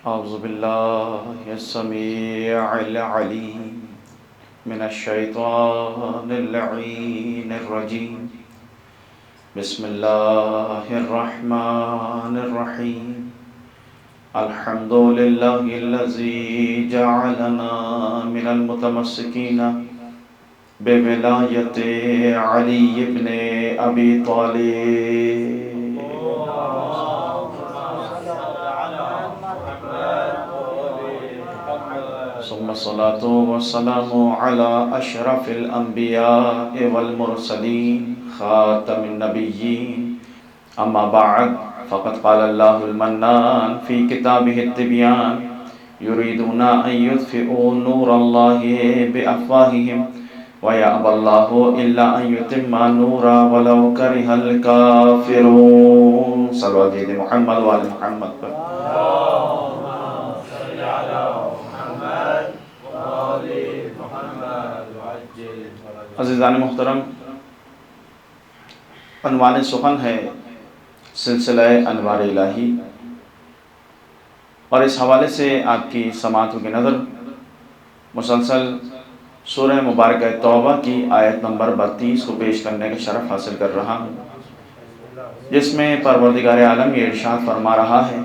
أعوذ بالله السميع العليم من الشيطان اللعين الرجيم. بسم الله الرحمن الرحيم. الحمد لله الذي جعلنا من المتمسكين بولاية علي بن أبي طالب. ثم الصلاة والسلام على أشرف الأنبياء والمرسلين خاتم النبيين. أما بعد فقد قال الله المنان في كتابه التبيان يريدون أن يطفئوا نور الله بأفواههم ويأبى الله إلا أن يتم نوره ولو كره الكافرون. صلوا على سيدنا محمد وآل محمد. عزیزان محترم، عنوان سخن ہے سلسلہ انوار الہی، اور اس حوالے سے آپ کی سماعتوں کی نظر مسلسل سورہ مبارکہ توبہ کی آیت نمبر 32 کو پیش کرنے کا شرف حاصل کر رہا ہوں، جس میں پروردگار عالم یہ ارشاد فرما رہا ہے: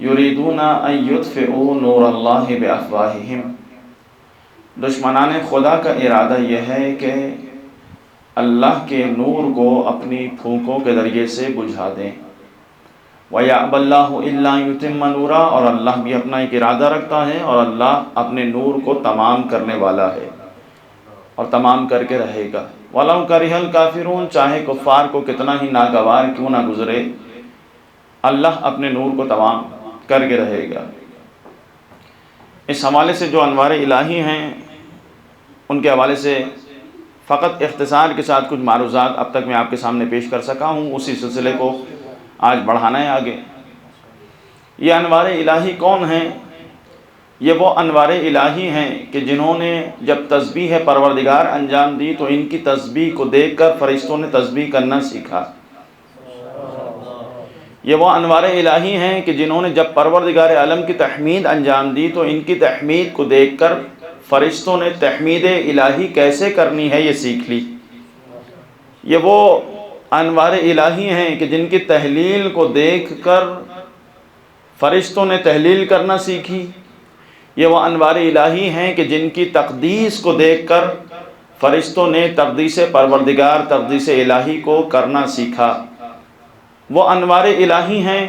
یریدون ان یطفئوا نور اللہ بافواہہم. دشمنان خدا کا ارادہ یہ ہے کہ اللہ کے نور کو اپنی پھونکوں کے ذریعے سے بجھا دیں. وَيَأْبَى اللَّهُ إِلَّا أَن يُتِمَّ نُورَهُ، اور اللہ بھی اپنا ایک ارادہ رکھتا ہے اور اللہ اپنے نور کو تمام کرنے والا ہے اور تمام کر کے رہے گا. وَلَوْ كَرِهَ الْكَافِرُونَ، چاہے کفار کو کتنا ہی ناگوار کیوں نہ گزرے، اللہ اپنے نور کو تمام کر کے رہے گا. اس حوالے سے جو انوار الہی ہیں ان کے حوالے سے فقط اختصار کے ساتھ کچھ معروضات اب تک میں آپ کے سامنے پیش کر سکا ہوں. اسی سلسلے کو آج بڑھانا ہے آگے. یہ انوار الہی کون ہیں؟ یہ وہ انوار الہی ہیں کہ جنہوں نے جب تسبیح پروردگار انجام دی تو ان کی تسبیح کو دیکھ کر فرشتوں نے تسبیح کرنا سیکھا. یہ وہ انوار الہی ہیں کہ جنہوں نے جب پروردگار عالم کی تحمید انجام دی تو ان کی تحمید کو دیکھ کر فرشتوں نے تحمید الہی کیسے کرنی ہے یہ سیکھ لی. یہ وہ انوار الہی ہیں کہ جن کی تحلیل کو دیکھ کر فرشتوں نے تحلیل کرنا سیکھی. یہ وہ انوار الہی ہیں کہ جن کی تقدیس کو دیکھ کر فرشتوں نے تقدیس پروردگار، تقدیس الہی کو کرنا سیکھا. وہ انوار الہی ہیں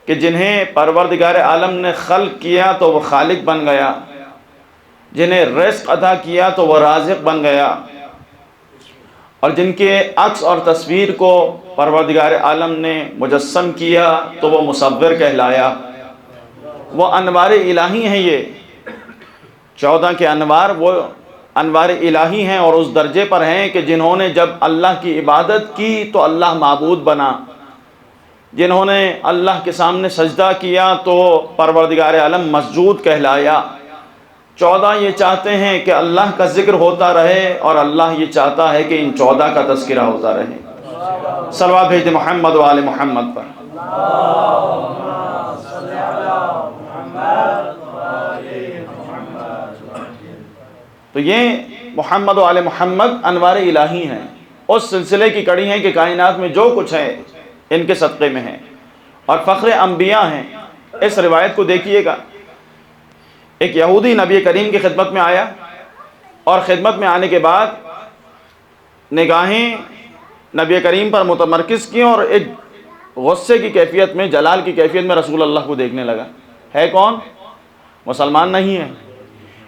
کہ جنہیں پروردگار عالم نے خلق کیا تو وہ خالق بن گیا، جنہیں رزق عطا کیا تو وہ رازق بن گیا، اور جن کے عکس اور تصویر کو پروردگار عالم نے مجسم کیا تو وہ مصور کہلایا. وہ انوار الہی ہیں. یہ 14 کے انوار وہ انوار الہی ہیں اور اس درجے پر ہیں کہ جنہوں نے جب اللہ کی عبادت کی تو اللہ معبود بنا، جنہوں نے اللہ کے سامنے سجدہ کیا تو پروردگار عالم مسجود کہلایا. 14 یہ چاہتے ہیں کہ اللہ کا ذکر ہوتا رہے اور اللہ یہ چاہتا ہے کہ ان 14 کا تذکرہ ہوتا رہے. صلوات بھیج محمد و آل محمد پر. تو یہ محمد و آل محمد انوار الہی ہیں، اس سلسلے کی کڑی ہیں کہ کائنات میں جو کچھ ہے ان کے صدقے میں ہے اور فخر انبیاء ہیں. اس روایت کو دیکھیے گا. ایک یہودی نبی کریم کی خدمت میں آیا اور خدمت میں آنے کے بعد نگاہیں نبی کریم پر متمرکز کی اور ایک غصے کی کیفیت میں، جلال کی کیفیت میں رسول اللہ کو دیکھنے لگا. ہے کون؟ مسلمان نہیں ہے،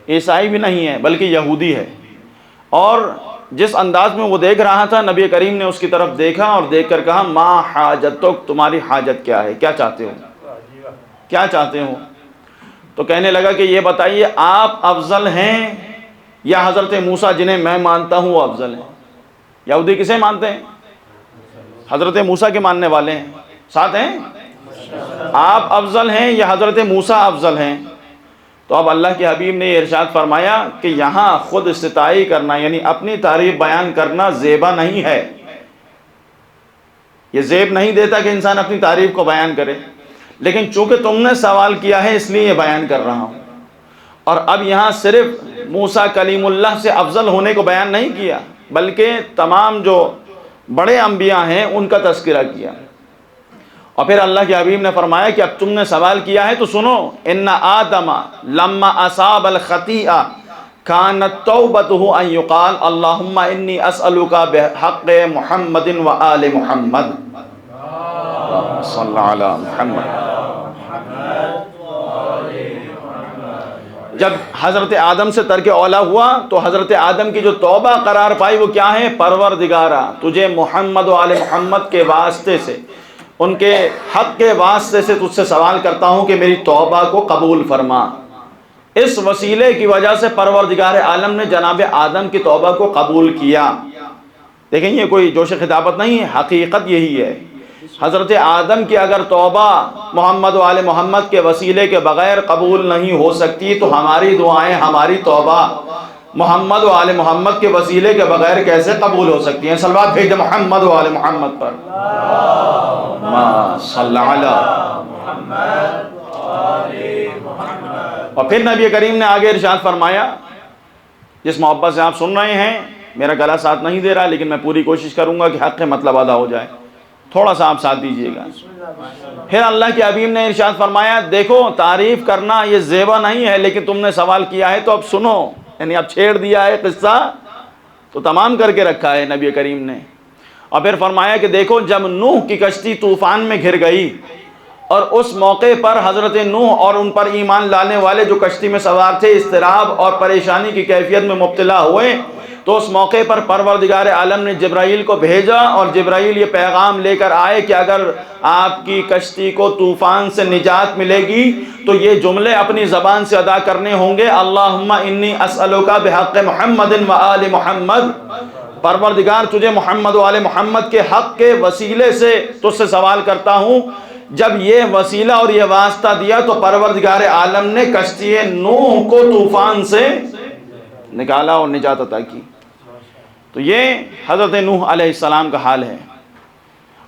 عیسائی بھی نہیں ہے، بلکہ یہودی ہے. اور جس انداز میں وہ دیکھ رہا تھا نبی کریم نے اس کی طرف دیکھا اور دیکھ کر کہا: ما حاجتک، تمہاری حاجت کیا ہے، کیا چاہتے ہو، کیا چاہتے ہو؟ تو کہنے لگا کہ یہ بتائیے آپ افضل ہیں یا حضرت موسیٰ جنہیں میں مانتا ہوں وہ افضل ہیں؟ یہودی کسے مانتے ہیں؟ حضرت موسیٰ کے ماننے والے ہیں. ساتھ ہیں؟ آپ افضل ہیں یا حضرت موسیٰ افضل ہیں؟ تو اب اللہ کے حبیب نے یہ ارشاد فرمایا کہ یہاں خود استطاعی کرنا یعنی اپنی تعریف بیان کرنا زیبا نہیں ہے. یہ زیب نہیں دیتا کہ انسان اپنی تعریف کو بیان کرے، لیکن چونکہ تم نے سوال کیا ہے اس لیے یہ بیان کر رہا ہوں۔ اور اب یہاں صرف موسیٰ کلیم اللہ سے افضل ہونے کو بیان نہیں کیا، بلکہ تمام جو بڑے انبیاء ہیں ان کا تذکرہ کیا۔ اور پھر اللہ کے حبیب نے فرمایا کہ اب تم نے سوال کیا ہے تو سنو، ان آدم لما اصاب الخطیئہ کانت توبته ان یقال اللہم انی اسألک بحق محمد و آل محمد صلی علی محمد۔ جب حضرت آدم سے ترک اولا ہوا تو حضرت آدم کی جو توبہ قرار پائی وہ کیا ہے؟ پروردگارا تجھے محمد و آل محمد کے واسطے سے، ان کے حق کے واسطے سے تجھ سے سوال کرتا ہوں کہ میری توبہ کو قبول فرما۔ اس وسیلے کی وجہ سے پروردگار عالم نے جناب آدم کی توبہ کو قبول کیا۔ دیکھیں یہ کوئی جوش خطابت نہیں ہے، حقیقت یہی ہے۔ حضرت آدم کی اگر توبہ محمد و آل محمد کے وسیلے کے بغیر قبول نہیں ہو سکتی تو ہماری دعائیں، ہماری توبہ محمد و آل محمد کے وسیلے کے بغیر کیسے قبول ہو سکتی ہیں؟ صلوات بھیج محمد و آل محمد پر، صلی علی محمد۔ اور پھر نبی کریم نے آگے ارشاد فرمایا، جس محبت سے آپ سن رہے ہیں، میرا گلا ساتھ نہیں دے رہا لیکن میں پوری کوشش کروں گا کہ حق کے مطلب ادا ہو جائے، تھوڑا سا آپ ساتھ دیجئے گا۔ پھر اللہ کے حبیب نے ارشاد فرمایا، دیکھو تعریف کرنا یہ زیبا نہیں ہے، لیکن تم نے سوال کیا ہے تو اب سنو، یعنی اب چھیڑ دیا ہے قصہ تو تمام کر کے رکھا ہے نبی کریم نے۔ اور پھر فرمایا کہ دیکھو جب نوح کی کشتی طوفان میں گھر گئی اور اس موقع پر حضرت نوح اور ان پر ایمان لانے والے جو کشتی میں سوار تھے اضطراب اور پریشانی کی کیفیت میں مبتلا ہوئے، تو اس موقع پر پروردگار عالم نے جبرائیل کو بھیجا اور جبرائیل یہ پیغام لے کر آئے کہ اگر آپ کی کشتی کو طوفان سے نجات ملے گی تو یہ جملے اپنی زبان سے ادا کرنے ہوں گے، اللہم انی اسألک بحق محمد و آل محمد، پروردگار تجھے محمد و آل محمد کے حق کے وسیلے سے تجھ سے سوال کرتا ہوں۔ جب یہ وسیلہ اور یہ واسطہ دیا تو پروردگار عالم نے کشتی نوح کو طوفان سے نکالا اور نجات عطا کی۔ تو یہ حضرت نوح علیہ السلام کا حال ہے۔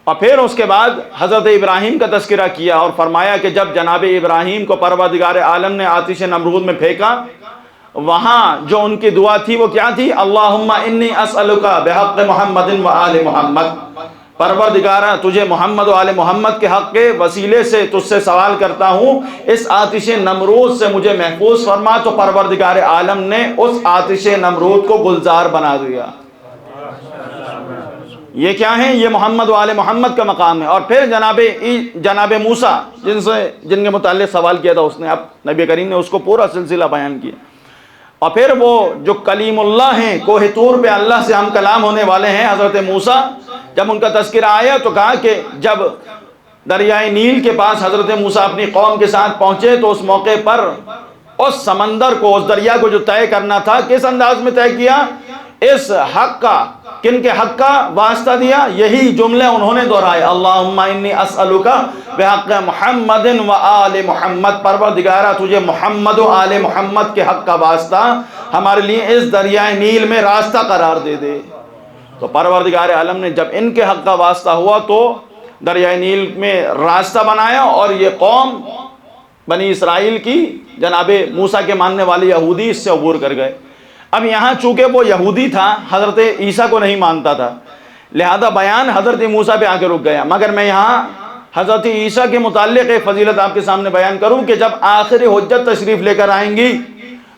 اور پھر اس کے بعد حضرت ابراہیم کا تذکرہ کیا اور فرمایا کہ جب جناب ابراہیم کو پروردگار عالم نے آتش نمرود میں پھینکا، وہاں جو ان کی دعا تھی وہ کیا تھی؟ اللہم انی اسألک بحق محمد و آل محمد، پروردگارہ تجھے محمد و آل محمد کے حق کے وسیلے سے تجھ سے سوال کرتا ہوں اس آتش نمرود سے مجھے محفوظ فرما۔ تو پروردگار عالم نے اس آتش نمرود کو گلزار بنا دیا۔ یہ کیا ہے؟ یہ محمد و آل محمد کا مقام ہے۔ اور پھر جناب موسیٰ جن کے متعلق سوال کیا تھا اس نے، اب نبی کریم نے اس کو پورا سلسلہ بیان کیا۔ اور پھر وہ جو کلیم اللہ ہیں، کوہ طور پہ اللہ سے ہم کلام ہونے والے ہیں، حضرت موسیٰ، جب ان کا تذکرہ آیا تو کہا کہ جب دریائے نیل کے پاس حضرت موسیٰ اپنی قوم کے ساتھ پہنچے تو اس موقع پر اس سمندر کو، اس دریا کو جو طے کرنا تھا، کس انداز میں طے کیا؟ اس حق کا، کن کے حق کا واسطہ دیا؟ یہی جملے انہوں نے دہرائے، اللہم انی اسألک بحق محمد و آل محمد، پروردگارہ تجھے محمد و آل محمد کے حق کا واسطہ ہمارے لیے اس دریائے نیل میں راستہ قرار دے دے۔ تو پروردگار عالم نے جب ان کے حق کا واسطہ ہوا تو دریائے نیل میں راستہ بنایا اور یہ قوم بنی اسرائیل کی جناب موسیٰ کے ماننے والے یہودی اس سے عبور کر گئے۔ اب یہاں چونکہ وہ یہودی تھا، حضرت عیسیٰ کو نہیں مانتا تھا، لہذا بیان حضرت موسیٰ پہ آ کے رک گیا۔ مگر میں یہاں حضرت عیسیٰ کے متعلق ایک فضیلت آپ کے سامنے بیان کروں کہ جب آخر حجت تشریف لے کر آئیں گی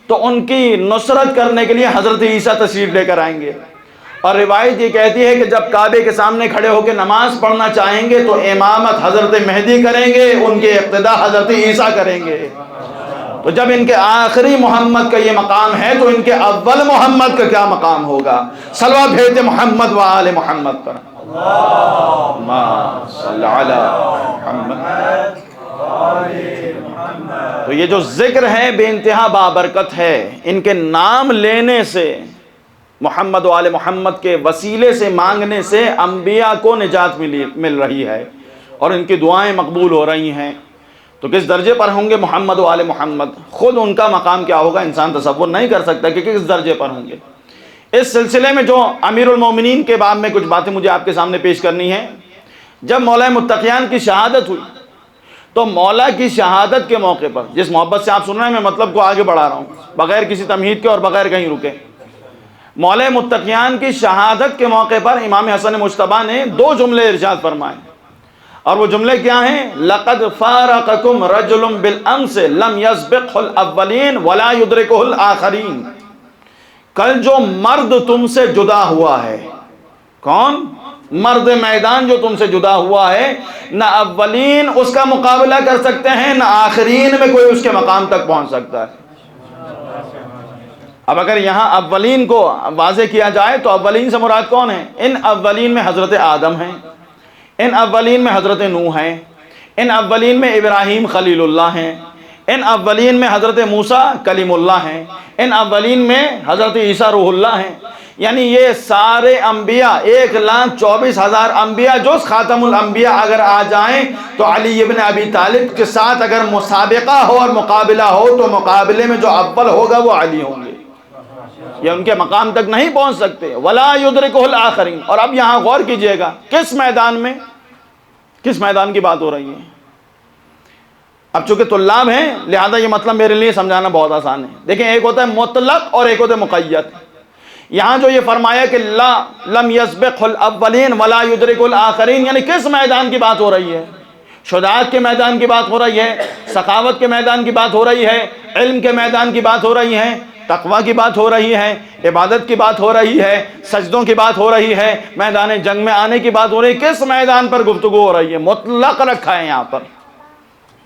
تو ان کی نصرت کرنے کے لیے حضرت عیسیٰ تشریف لے کر آئیں گے۔ اور روایت یہ کہتی ہے کہ جب کعبے کے سامنے کھڑے ہو کے نماز پڑھنا چاہیں گے تو امامت حضرت مہدی کریں گے، ان کے اقتداء حضرت عیسیٰ کریں گے۔ تو جب ان کے آخری محمد کا یہ مقام ہے تو ان کے اول محمد کا کیا مقام ہوگا؟ صلوات بھیجتے محمد و آل محمد پر، اللہم صلی علی محمد۔ تو یہ جو ذکر ہے بے انتہا بابرکت ہے، ان کے نام لینے سے، محمد و آل محمد کے وسیلے سے مانگنے سے انبیاء کو نجات مل رہی ہے اور ان کی دعائیں مقبول ہو رہی ہیں۔ تو کس درجے پر ہوں گے محمد و آل محمد؟ خود ان کا مقام کیا ہوگا انسان تصور نہیں کر سکتا کہ کس درجے پر ہوں گے۔ اس سلسلے میں جو امیر المومنین کے باب میں کچھ باتیں مجھے آپ کے سامنے پیش کرنی ہیں۔ جب مولا متقیان کی شہادت ہوئی تو مولا کی شہادت کے موقع پر، جس محبت سے آپ سن رہے ہیں، میں مطلب کو آگے بڑھا رہا ہوں بغیر کسی تمہید کے اور بغیر کہیں رکے، مولا متقیان کی شہادت کے موقع پر امام حسن مجتبیٰ نے 2 جملے ارشاد فرمائے، اور وہ جملے کیا ہیں؟ لَقَدْ فَارَقَكُمْ رَجُلٌ بِالْأَمْسِ لَمْ يَسْبِقْهُ الْأَوَّلِينَ وَلَا يُدْرِكُهُ الْآخَرِينَ۔ کل جو مرد تم سے جدا ہوا ہے، کون؟ مرد میدان جو تم سے جدا ہوا ہے، نہ اولین اس کا مقابلہ کر سکتے ہیں، نہ آخرین میں کوئی اس کے مقام تک پہنچ سکتا ہے۔ اب اگر یہاں اولین کو واضح کیا جائے تو اولین سے مراد کون ہے؟ ان اولین میں حضرت آدم ہیں، ان اولین میں حضرت نوح ہیں، ان اولین میں ابراہیم خلیل اللہ ہیں، ان اولین میں حضرت موسیٰ کلیم اللہ ہیں، ان اولین میں حضرت عیسیٰ روح اللہ ہیں۔ یعنی یہ سارے انبیاء 1,24,000 انبیاء جو خاتم الانبیاء اگر آ جائیں تو علی ابن ابی طالب کے ساتھ اگر مسابقہ ہو اور مقابلہ ہو تو مقابلے میں جو اول ہوگا وہ علی ہوں گے، یہ ان کے مقام تک نہیں پہنچ سکتے۔ ولا یدرکہ الآخرین۔ اور اب یہاں غور کیجئے گا، کس میدان میں، کس میدان کی بات ہو رہی ہے؟ اب چونکہ طلاب ہیں لہذا یہ مطلب میرے لیے سمجھانا بہت آسان ہے۔ دیکھیں، ایک ہوتا ہے مطلق اور ایک ہوتا ہے مقید۔ یہاں جو یہ فرمایا کہ لم یسبق الاولین ولا یدرک الآخرین، یعنی کس میدان کی بات ہو رہی ہے؟ شجاعت کے میدان کی بات ہو رہی ہے، سخاوت کے میدان کی بات ہو رہی ہے، علم کے میدان کی بات ہو رہی ہے، تقوی کی بات ہو رہی ہے، عبادت کی بات ہو رہی ہے، سجدوں کی بات ہو رہی ہے، میدان جنگ میں آنے کی بات ہو رہی ہے۔ کس میدان پر گفتگو ہو رہی ہے؟ مطلق رکھا ہے، یہاں پر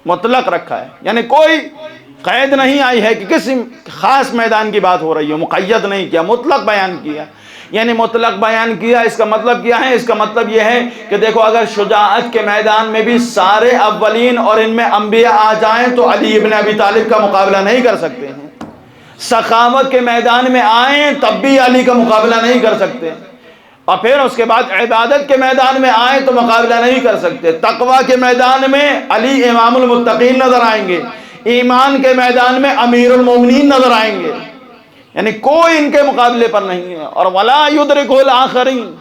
مطلق رکھا ہے، یعنی کوئی قید نہیں آئی ہے کہ کسی خاص میدان کی بات ہو رہی ہے، مقید نہیں کیا، مطلق بیان کیا۔ یعنی مطلق بیان کیا، اس کا مطلب کیا ہے؟ اس کا مطلب یہ ہے کہ دیکھو، اگر شجاعت کے میدان میں بھی سارے اولین اور ان میں انبیاء آ جائیں تو علی ابن ابی طالب کا مقابلہ نہیں کر سکتے ہیں۔ سخاوت کے میدان میں آئیں تب بھی علی کا مقابلہ نہیں کر سکتے، اور پھر اس کے بعد عبادت کے میدان میں آئیں تو مقابلہ نہیں کر سکتے۔ تقوی کے میدان میں علی امام المتقین نظر آئیں گے، ایمان کے میدان میں امیر المومنین نظر آئیں گے، یعنی کوئی ان کے مقابلے پر نہیں ہے۔ اور ولا یدرکہ الآخرین،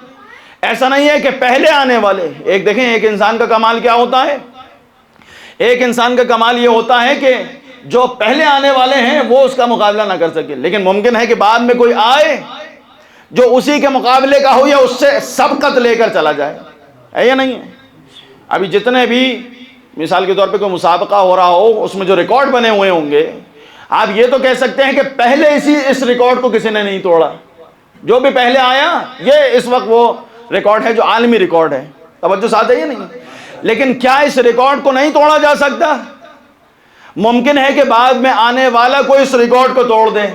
ایسا نہیں ہے کہ پہلے آنے والے، ایک دیکھیں ایک انسان کا کمال کیا ہوتا ہے؟ ایک انسان کا کمال یہ ہوتا ہے کہ جو پہلے آنے والے ہیں وہ اس کا مقابلہ نہ کر سکے، لیکن ممکن ہے کہ بعد میں کوئی آئے جو اسی کے مقابلے کا ہو یا اس سے سبقت لے کر چلا جائے، ہے یا نہیں ہے؟ ابھی جتنے بھی مثال کے طور پہ کوئی مسابقہ ہو رہا ہو، اس میں جو ریکارڈ بنے ہوئے ہوں گے، آپ یہ تو کہہ سکتے ہیں کہ پہلے اس ریکارڈ کو کسی نے نہیں توڑا، جو بھی پہلے آیا یہ اس وقت وہ ریکارڈ ہے جو عالمی ریکارڈ ہے۔ توجہ ساتھ ہے یا نہیں؟ لیکن کیا اس ریکارڈ کو نہیں توڑا جا سکتا؟ ممکن ہے کہ بعد میں آنے والا کوئی اس ریکارڈ کو توڑ دے،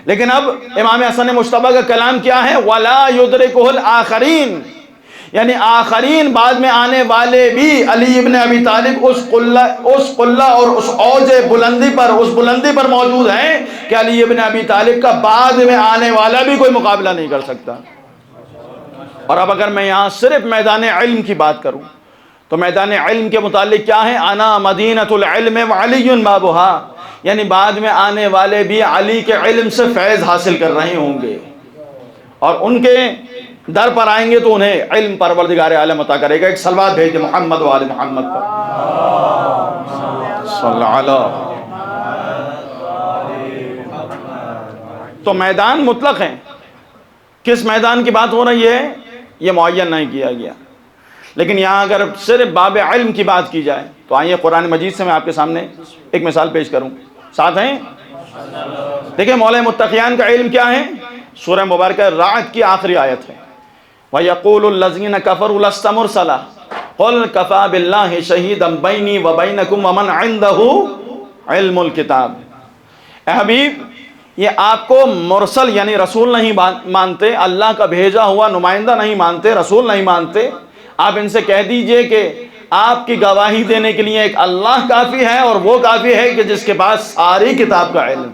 لیکن اب امام حسن مجتبیٰ کا کلام کیا ہے؟ وَلَا يُدْرِكُهُ الْآخَرِينَ، یعنی آخرین بعد میں آنے والے بھی علی ابن ابی طالب اس قلہ اور اس اوج بلندی پر موجود ہیں کہ علی ابن ابی طالب کا بعد میں آنے والا بھی کوئی مقابلہ نہیں کر سکتا۔ اور اب اگر میں یہاں صرف میدان علم کی بات کروں تو میدان علم کے متعلق کیا ہے؟ انا مدینۃ العلم وعلی بابھا، یعنی بعد میں آنے والے بھی علی کے علم سے فیض حاصل کر رہے ہوں گے، اور ان کے در پر آئیں گے تو انہیں علم پروردگار عالم عطا کرے گا۔ ایک صلوات بھیج دیں محمد و آل محمد پر، صلی اللہ علیہ۔ تو میدان مطلق ہیں، کس میدان کی بات ہو رہی ہے یہ معین نہیں کیا گیا، لیکن یہاں اگر صرف باب علم کی بات کی جائے تو آئیے قرآن مجید سے میں آپ کے سامنے ایک مثال پیش کروں، ساتھ ہیں؟ دیکھیں مولا متقیان کا علم کیا ہے؟ سورہ مبارکہ رعد کی آخری آیت ہے، وَيَقُولُ الَّذِينَ كَفَرُوا لَسْتَ مُرْسَلًا قُلْ كَفَى بِاللَّهِ شَهِيدًا بَيْنِي وَبَيْنَكُمْ وَمَنْ عِنْدَهُ عِلْمُ الْكِتَابِ۔ اے حبیب، یہ آپ کو مرسل یعنی رسول نہیں مانتے، اللہ کا بھیجا ہوا نمائندہ نہیں مانتے، رسول نہیں مانتے، آپ ان سے کہہ دیجئے کہ آپ کی گواہی دینے کے لیے ایک اللہ کافی ہے، اور وہ کافی ہے کہ جس کے پاس ساری کتاب کا علم۔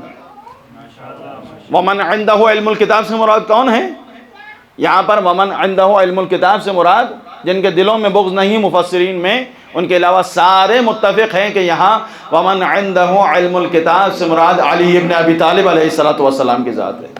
وَمَنْ عِنْدَهُ عِلْمُ الْكِتَابِ سے مراد کون ہے؟ یہاں پر وَمَنْ عِنْدَهُ عِلْمُ الْكِتَابِ سے مراد جن کے دلوں میں بغض نہیں مفسرین میں، ان کے علاوہ سارے متفق ہیں کہ یہاں وَمَنْ عِنْدَهُ عِلْمُ الْكِتَابِ سے مراد علی ابن ابی طالب علیہ السلام کی ذات ہے۔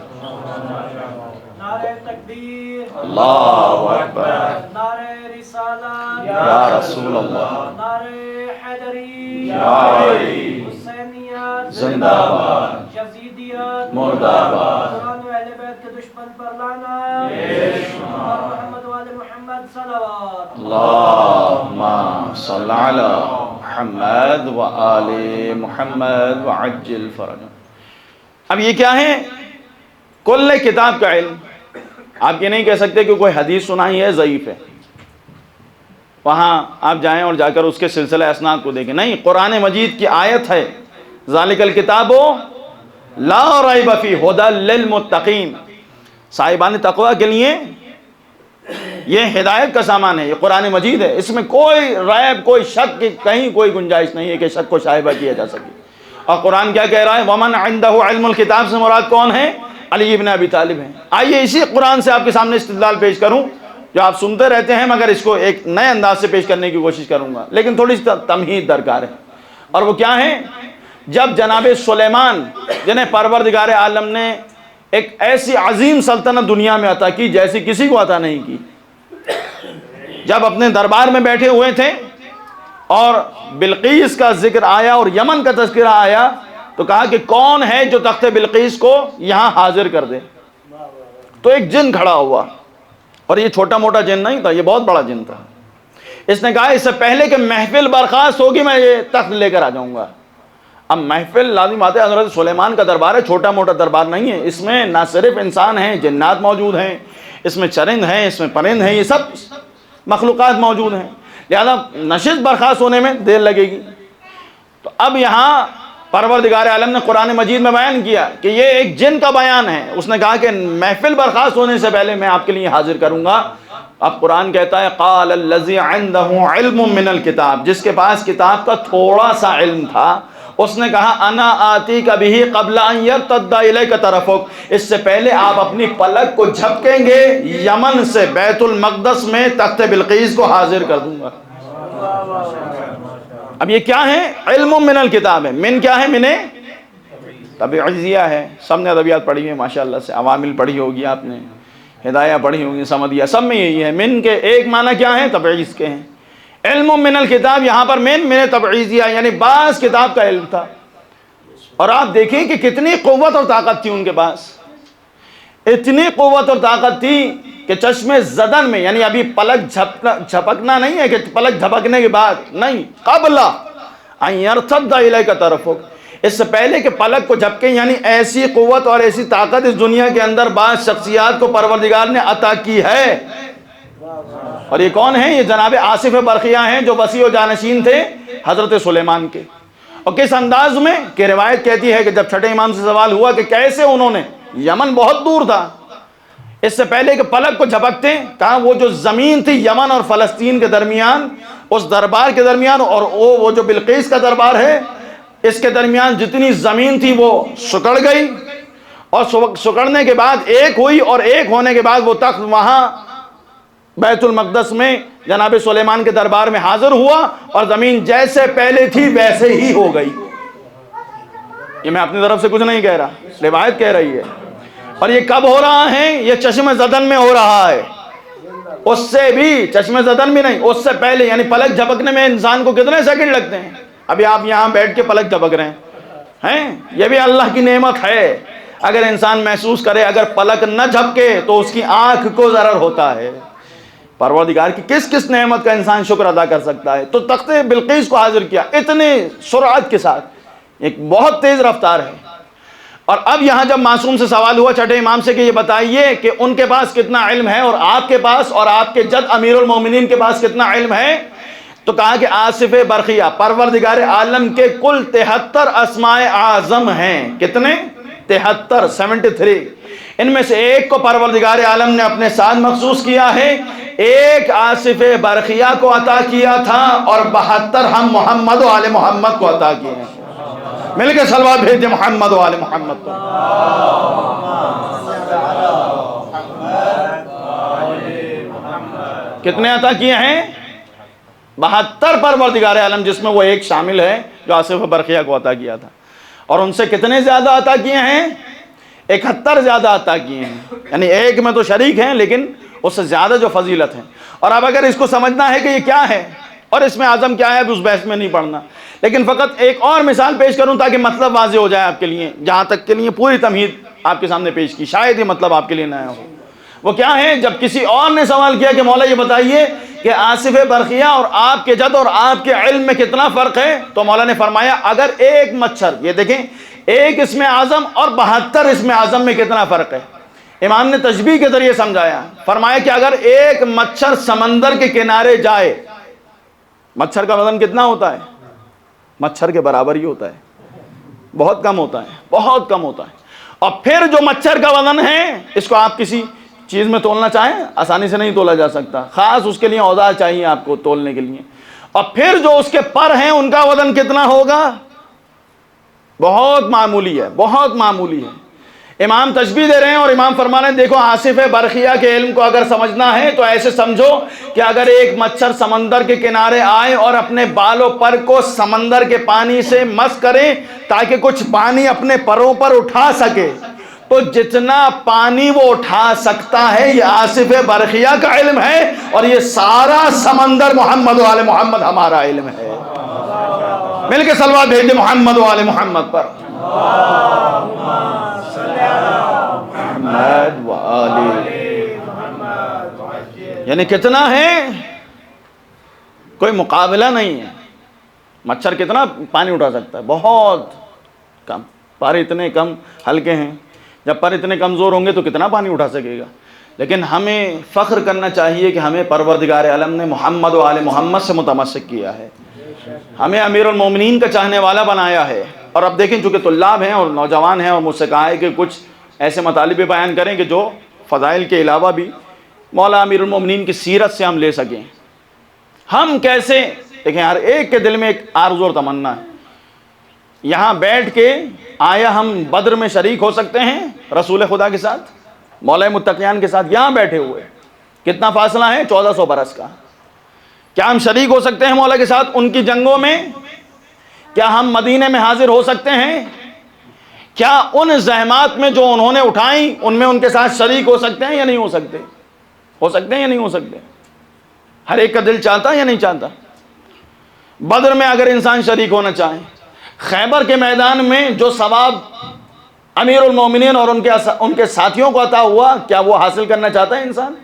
نعرہ تکبیر، اللہ اکبر، نعرہ رسالت۔ رسالت یا رسول اللہ، نعرہ حیدری یا علی، حسینیت زندہ باد، یزیدیت مرد آباد، قرآن و اہل بیت کے دشمن پر لعنت اور محمد و آل محمد صلوات اللہم صل علی محمد و آل محمد وعجل فرجہ۔ اب یہ کیا ہے؟ کل کتاب کا علم۔ آپ یہ نہیں کہہ سکتے کہ کوئی حدیث سنائی ہے ضعیف ہے، وہاں آپ جائیں اور جا کر اس کے سلسلہ اسناد کو دیکھیں، نہیں، قرآن مجید کی آیت ہے، ذالک الکتاب لا ریب فیہ ھدی للمتقین، صاحبان تقوی کے لیے یہ ہدایت کا سامان ہے، یہ قرآن مجید ہے، اس میں کوئی ریب، کوئی شک کی کہیں کوئی گنجائش نہیں ہے کہ شک کو شائبہ کیا جا سکے۔ اور قرآن کیا کہہ رہا ہے؟ ومن عندہ علم الکتاب سے مراد کون ہے؟ علی ابن ابی طالب ہیں۔ آئیے اسی قرآن سے آپ کے سامنے استدلال پیش کروں جو آپ سنتے رہتے ہیں، مگر اس کو ایک نئے انداز سے پیش کرنے کی کوشش کروں گا، لیکن تھوڑی سی تمہید درکار ہے۔ اور وہ کیا ہے؟ جب جناب سلیمان جنہیں پروردگار عالم نے ایک ایسی عظیم سلطنت دنیا میں عطا کی جیسی کسی کو عطا نہیں کی، جب اپنے دربار میں بیٹھے ہوئے تھے اور بلقیس کا ذکر آیا اور یمن کا تذکرہ آیا تو کہا کہ کون ہے جو تخت بلقیس کو یہاں حاضر کر دے؟ تو ایک جن کھڑا ہوا، اور یہ چھوٹا موٹا جن نہیں تھا، یہ بہت بڑا جن تھا۔ اس نے کہا اس سے پہلے کہ محفل برخاست ہوگی میں یہ تخت لے کر آ جاؤں گا۔ اب محفل لازم بات ہے، حضرت سلیمان کا دربار ہے، چھوٹا موٹا دربار نہیں ہے، اس میں نہ صرف انسان ہیں، جنات موجود ہیں، اس میں چرند ہیں، اس میں پرند ہیں، یہ سب مخلوقات موجود ہیں، لہذا نشست برخاست ہونے میں دیر لگے گی۔ تو اب یہاں پروردگار عالم نے قرآن مجید میں بیان کیا کہ یہ ایک جن کا بیان ہے، اس نے کہا کہ محفل برخاست ہونے سے پہلے میں آپ کے لیے حاضر کروں گا۔ اب قرآن کہتا ہے قال الذی عندہ علم من الکتاب، جس کے پاس کتاب کا تھوڑا سا علم تھا، اس نے کہا انا آتیک بہ قبل ان یرتد الیک طرفک، اس سے پہلے آپ اپنی پلک کو جھپکیں گے یمن سے بیت المقدس میں تخت بلقیس کو حاضر کر دوں گا۔ اب یہ کیا ہے؟ علم من الکتاب ہے۔ من کیا ہے؟ من تبعیضیہ ہے، سب نے ادبیات پڑھی ہوئی ہیں ماشاءاللہ سے، عوامل پڑھی ہوگی آپ نے، ہدایہ پڑھی ہوگی، سمدیہ، سب میں یہی ہے۔ من کے ایک معنی کیا ہے؟ تبعیض کے ہیں۔ علم من الکتاب یہاں پر من تبعیضیہ یعنی بعض کتاب کا علم تھا، اور آپ دیکھیں کہ کتنی قوت اور طاقت تھی ان کے پاس، اتنی قوت اور طاقت تھی کہ چشم زدن میں، یعنی ابھی پلک جھپکنا نہیں ہے کہ پلک جھپکنے کے بعد نہیں، قبل ان یرتد الیک طرفک، اس سے پہلے کہ پلک کو جھپکیں، یعنی ایسی قوت اور ایسی طاقت اس دنیا کے اندر بعض شخصیات کو پروردگار نے عطا کی ہے۔ اور یہ کون ہیں؟ یہ جناب آصف برقیہ ہیں جو وسیع و جانشین تھے حضرت سلیمان کے۔ اور کس انداز میں کہ روایت کہتی ہے کہ جب چھٹے امام سے سوال ہوا کہ کیسے انہوں نے، یمن بہت دور تھا، اس سے پہلے کہ پلک کو جھپکتے، کہا وہ جو زمین تھی یمن اور فلسطین کے درمیان، اس دربار کے درمیان، اور وہ جو بلقیس کا دربار ہے اس کے درمیان جتنی زمین تھی وہ سکڑ گئی، اور سکڑنے کے بعد ایک ہوئی، اور ایک ہونے کے بعد وہ تخت وہاں بیت المقدس میں جناب سلیمان کے دربار میں حاضر ہوا، اور زمین جیسے پہلے تھی ویسے ہی ہو گئی۔ یہ میں اپنی طرف سے کچھ نہیں کہہ رہا، روایت کہہ رہی ہے۔ اور یہ کب ہو رہا ہے؟ یہ چشم زدن میں ہو رہا ہے، اس سے بھی چشم زدن بھی نہیں، اس سے پہلے، یعنی پلک جھپکنے میں انسان کو کتنے سیکنڈ لگتے ہیں؟ ابھی آپ یہاں بیٹھ کے پلک جھپک رہے ہیں، یہ بھی اللہ کی نعمت ہے۔ اگر انسان محسوس کرے، اگر پلک نہ جھپکے تو اس کی آنکھ کو ضرر ہوتا ہے۔ پروردگار کی کس کس نعمت کا انسان شکر ادا کر سکتا ہے؟ تو تخت بلقیس کو حاضر کیا اتنے سرعت کے ساتھ، ایک بہت تیز رفتار ہے۔ اور اب یہاں جب معصوم سے سوال ہوا چھٹے امام سے کہ یہ بتائیے کہ ان کے پاس کتنا علم ہے، اور آپ کے پاس اور آپ کے جد امیر المومنین کے پاس کتنا علم ہے، تو کہا کہ آصف برقیہ پروردگار عالم کے کل 73 اسماء اعظم ہیں۔ کتنے؟ 73، 73۔ ان میں سے ایک کو پروردگار عالم نے اپنے ساتھ مخصوص کیا ہے، ایک آصف برقیہ کو عطا کیا تھا، اور 72 ہم محمد و آل محمد کو عطا کیے ہیں۔ مل کے صلوات بھیج دیں محمد و آل محمد کو۔ کتنے عطا کیے ہیں؟ 72 پروردگار عالم، جس میں وہ ایک شامل ہے جو آصف برقیہ کو عطا کیا تھا۔ اور ان سے کتنے زیادہ عطا کیے ہیں؟ 71 زیادہ عطا کیے ہیں، یعنی ایک میں تو شریک ہیں لیکن اس سے زیادہ جو فضیلت ہے۔ اور اب اگر اس کو سمجھنا ہے کہ یہ کیا ہے اور اس میں اعظم کیا ہے، اب اس بحث میں نہیں پڑھنا، لیکن فقط ایک اور مثال پیش کروں تاکہ مطلب واضح ہو جائے آپ کے لیے، جہاں تک کے لیے پوری تمہید آپ کے سامنے پیش کی، شاید یہ مطلب آپ کے لیے نیا ہو۔ وہ کیا ہے؟ جب کسی اور نے سوال کیا کہ مولا یہ بتائیے کہ آصف برقیہ اور آپ کے جد اور آپ کے علم میں کتنا فرق ہے، تو مولا نے فرمایا اگر ایک مچھر، یہ دیکھیں ایک اسم اعظم اور 72 اسم اعظم میں کتنا فرق ہے۔ امام نے تشبیہ کے ذریعے سمجھایا، فرمایا کہ اگر ایک مچھر سمندر کے کنارے جائے، مچھر کا وزن کتنا ہوتا ہے؟ مچھر کے برابر ہی ہوتا ہے، بہت کم ہوتا ہے، بہت کم ہوتا ہے۔ اور پھر جو مچھر کا وزن ہے، اس کو آپ کسی چیز میں تولنا چاہیں آسانی سے نہیں تولا جا سکتا، خاص اس کے لیے اوزار چاہیے آپ کو تولنے کے لیے۔ اور پھر جو اس کے پر ہیں ان کا وزن کتنا ہوگا؟ بہت معمولی ہے، بہت معمولی ہے۔ امام تشبیہ دے رہے ہیں اور امام فرما رہے ہیں دیکھو آصف برقیہ کے علم کو اگر سمجھنا ہے تو ایسے سمجھو کہ اگر ایک مچھر سمندر کے کنارے آئے اور اپنے بالوں پر کو سمندر کے پانی سے مس کرے تاکہ کچھ پانی اپنے پروں پر اٹھا سکے، تو جتنا پانی وہ اٹھا سکتا ہے یہ آصف برقیہ کا علم ہے، اور یہ سارا سمندر محمد و آل محمد ہمارا علم ہے۔ مل کے صلوات بھیج دے محمد و آل محمد پر۔ محمد و آل، یعنی کتنا ہے، کوئی مقابلہ نہیں ہے۔ مچھر کتنا پانی اٹھا سکتا ہے؟ بہت کم۔ پر اتنے کم ہلکے ہیں، جب پر اتنے کمزور ہوں گے تو کتنا پانی اٹھا سکے گا؟ لیکن ہمیں فخر کرنا چاہیے کہ ہمیں پروردگار عالم نے محمد و آل محمد سے متمسک کیا ہے، ہمیں امیر المومنین کا چاہنے والا بنایا ہے۔ اور اب دیکھیں چونکہ طلاب ہیں اور نوجوان ہیں اور مجھ سے کہا ہے کہ کچھ ایسے مطالب بیان کریں کہ جو فضائل کے علاوہ بھی مولا امیر المومنین کی سیرت سے ہم لے سکیں۔ ہم کیسے، دیکھیں ہر ایک کے دل میں ایک آرزو اور تمنا ہے، یہاں بیٹھ کے آیا ہم بدر میں شریک ہو سکتے ہیں رسول خدا کے ساتھ، مولا متقیان کے ساتھ، یہاں بیٹھے ہوئے کتنا فاصلہ ہے؟ 1400 برس کا۔ کیا ہم شریک ہو سکتے ہیں مولا کے ساتھ ان کی جنگوں میں؟ کیا ہم مدینے میں حاضر ہو سکتے ہیں؟ کیا ان زحمات میں جو انہوں نے اٹھائیں ان میں ان کے ساتھ شریک ہو سکتے ہیں یا نہیں ہو سکتے؟ ہو سکتے ہیں یا نہیں ہو سکتے؟ ہر ایک کا دل چاہتا ہے یا نہیں چاہتا؟ بدر میں اگر انسان شریک ہونا چاہے، خیبر کے میدان میں جو ثواب امیر المومنین اور ان کے ساتھیوں کو عطا ہوا، کیا وہ حاصل کرنا چاہتا ہے انسان،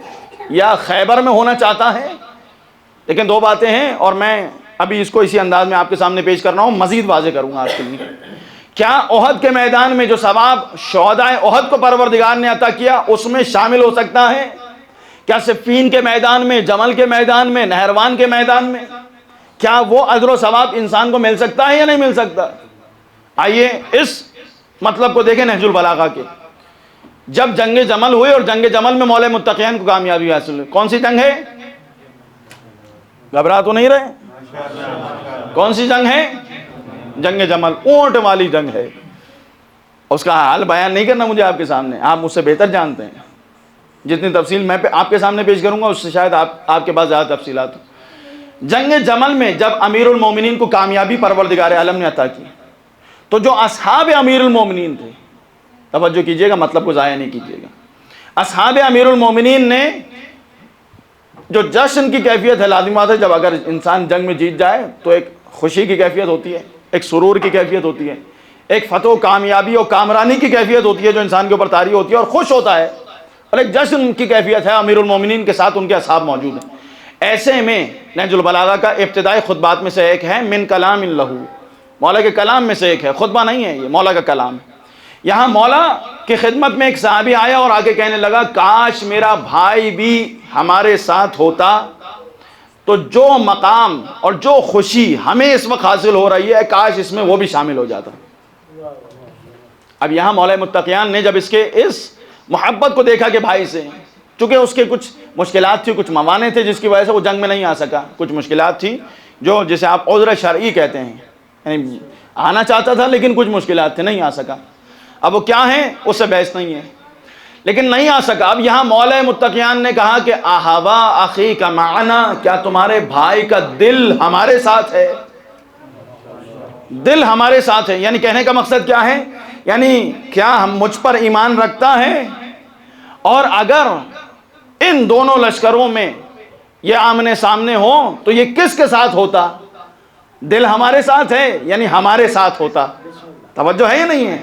یا خیبر میں ہونا چاہتا ہے؟ لیکن دو باتیں ہیں، اور میں ابھی اس کو اسی انداز میں آپ کے سامنے پیش کر رہا ہوں، مزید واضح کروں گا آپ کے لیے۔ کیا احد کے میدان میں جو ثواب شہداء احد کو پروردگار نے عطا کیا اس میں شامل ہو سکتا ہے؟ کیا صفین کے میدان میں، جمل کے میدان میں، نہروان کے میدان میں، کیا وہ اجر و ثواب انسان کو مل سکتا ہے یا نہیں مل سکتا؟ آئیے اس مطلب کو دیکھیں نہج البلاغہ کے۔ جب جنگ جمل ہوئی اور جنگ جمل میں مولا متقیان کو کامیابی حاصل ہوئی، کون سی جنگ ہے؟ گھبرا تو نہیں رہے؟ کون سی جنگ ہے؟ جنگ جمل، اونٹ والی جنگ ہے۔ اس کا حال بیان نہیں کرنا مجھے آپ کے سامنے، آپ مجھ سے بہتر جانتے ہیں۔ جتنی تفصیل میں آپ کے سامنے پیش کروں گا اس سے شاید آپ کے پاس زیادہ تفصیلات ہوں۔ جنگ جمل میں جب امیر المومنین کو کامیابی پروردگار عالم نے عطا کی، تو جو اصحاب امیر المومنین تھے، توجہ کیجئے گا، مطلب کو ضائع نہیں کیجئے گا، اصحاب امیر المومنین نے جو جشن کی کیفیت ہے، لازم بات ہے جب اگر انسان جنگ میں جیت جائے تو ایک خوشی کی کیفیت ہوتی ہے، ایک سرور کی کیفیت ہوتی ہے، ایک فتح و کامیابی اور کامرانی کی کیفیت ہوتی ہے جو انسان کے اوپر طاری ہوتی ہے اور خوش ہوتا ہے، اور ایک جشن کی کیفیت ہے، امیر المومنین کے ساتھ ان کے اصحاب موجود ہیں۔ ایسے میں نہج البلاغہ کا ابتدائی خطبات میں سے ایک ہے من کلام لہو، مولا کے کلام میں سے ایک ہے، خطبہ نہیں ہے یہ، مولا کا کلام ہے۔ یہاں مولا کی خدمت میں ایک صحابی آیا اور آگے کہنے لگا کاش میرا بھائی بھی ہمارے ساتھ ہوتا تو جو مقام اور جو خوشی ہمیں اس وقت حاصل ہو رہی ہے کاش اس میں وہ بھی شامل ہو جاتا۔ اب یہاں مولا متقیان نے جب اس محبت کو دیکھا کہ بھائی سے، چونکہ اس کے کچھ مشکلات تھی، کچھ موانع تھے جس کی وجہ سے وہ جنگ میں نہیں آ سکا، کچھ مشکلات تھی جو جسے آپ عذر شرعی کہتے ہیں، یعنی آنا چاہتا تھا لیکن کچھ مشکلات تھے، نہیں آ سکا۔ اب وہ کیا ہیں اس سے بحث نہیں ہے، لیکن نہیں آ سکا۔ اب یہاں مولا متقیان نے کہا کہ احوا اخی کا معنا، کیا تمہارے بھائی کا دل ہمارے ساتھ ہے؟ دل ہمارے ساتھ ہے، یعنی کہنے کا مقصد کیا ہے؟ یعنی کیا ہم مجھ پر ایمان رکھتا ہے؟ اور اگر ان دونوں لشکروں میں یہ آمنے سامنے ہو تو یہ کس کے ساتھ ہوتا؟ دل ہمارے ساتھ ہے یعنی ہمارے ساتھ ہوتا. توجہ ہے یا نہیں ہے؟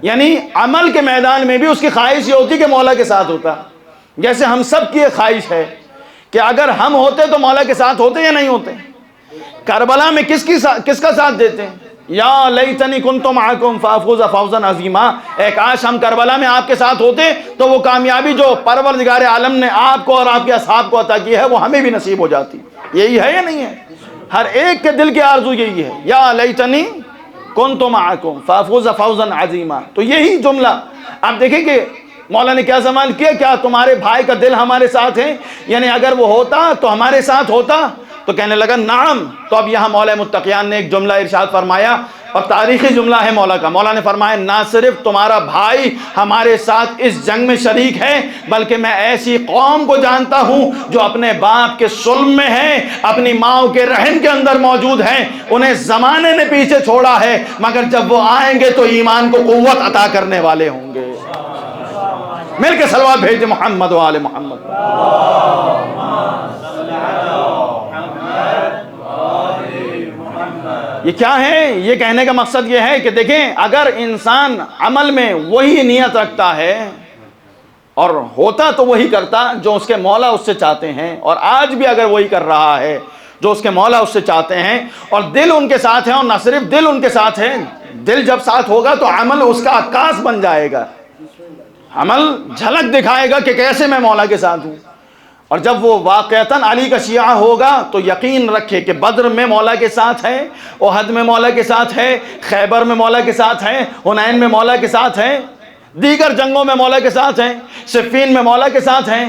یعنی عمل کے میدان میں بھی اس کی خواہش یہ ہوتی کہ مولا کے ساتھ ہوتا. جیسے ہم سب کی ایک خواہش ہے کہ اگر ہم ہوتے تو مولا کے ساتھ ہوتے یا نہیں ہوتے. کربلا میں کس کا ساتھ دیتے ہیں؟ یا لیتنی کنت معکم فافوز فوزا عظیما. اے کاش ہم کربلا میں آپ کے ساتھ ہوتے تو وہ کامیابی جو پروردگار عالم نے آپ کو اور آپ کے اصحاب کو عطا کی ہے وہ ہمیں بھی نصیب ہو جاتی. یہی ہے یا نہیں ہے؟ ہر ایک کے دل کی آرزو یہی ہے، یا لیتنی کنت معکم فافوز فوزا عظیما. تو یہی جملہ آپ دیکھیں کہ مولا نے کیا سوال کیا، کیا تمہارے بھائی کا دل ہمارے ساتھ ہے؟ یعنی اگر وہ ہوتا تو ہمارے ساتھ ہوتا؟ تو کہنے لگا نعم. تو اب یہاں مولا متقیان نے ایک جملہ ارشاد فرمایا اور تاریخی جملہ ہے مولا کا. مولا نے فرمایا نہ صرف تمہارا بھائی ہمارے ساتھ اس جنگ میں شریک ہے بلکہ میں ایسی قوم کو جانتا ہوں جو اپنے باپ کے سلم میں ہے، اپنی ماں کے رحم کے اندر موجود ہیں. انہیں زمانے نے پیچھے چھوڑا ہے مگر جب وہ آئیں گے تو ایمان کو قوت عطا کرنے والے ہوں گے. مل کے صلوات بھیجیں محمد و آل محمد. یہ کیا ہے؟ یہ کہنے کا مقصد یہ ہے کہ دیکھیں اگر انسان عمل میں وہی نیت رکھتا ہے اور ہوتا تو وہی کرتا جو اس کے مولا اس سے چاہتے ہیں، اور آج بھی اگر وہی کر رہا ہے جو اس کے مولا اس سے چاہتے ہیں، اور دل ان کے ساتھ ہے، اور نہ صرف دل ان کے ساتھ ہے، دل جب ساتھ ہوگا تو عمل اس کا عکاس بن جائے گا. عمل جھلک دکھائے گا کہ کیسے میں مولا کے ساتھ ہوں. اور جب وہ واقعتاً علی کا شیعہ ہوگا تو یقین رکھے کہ بدر میں مولا کے ساتھ ہے، احد میں مولا کے ساتھ ہے، خیبر میں مولا کے ساتھ ہے، حنین میں مولا کے ساتھ ہے، دیگر جنگوں میں مولا کے ساتھ ہیں، صفین میں مولا کے ساتھ ہیں،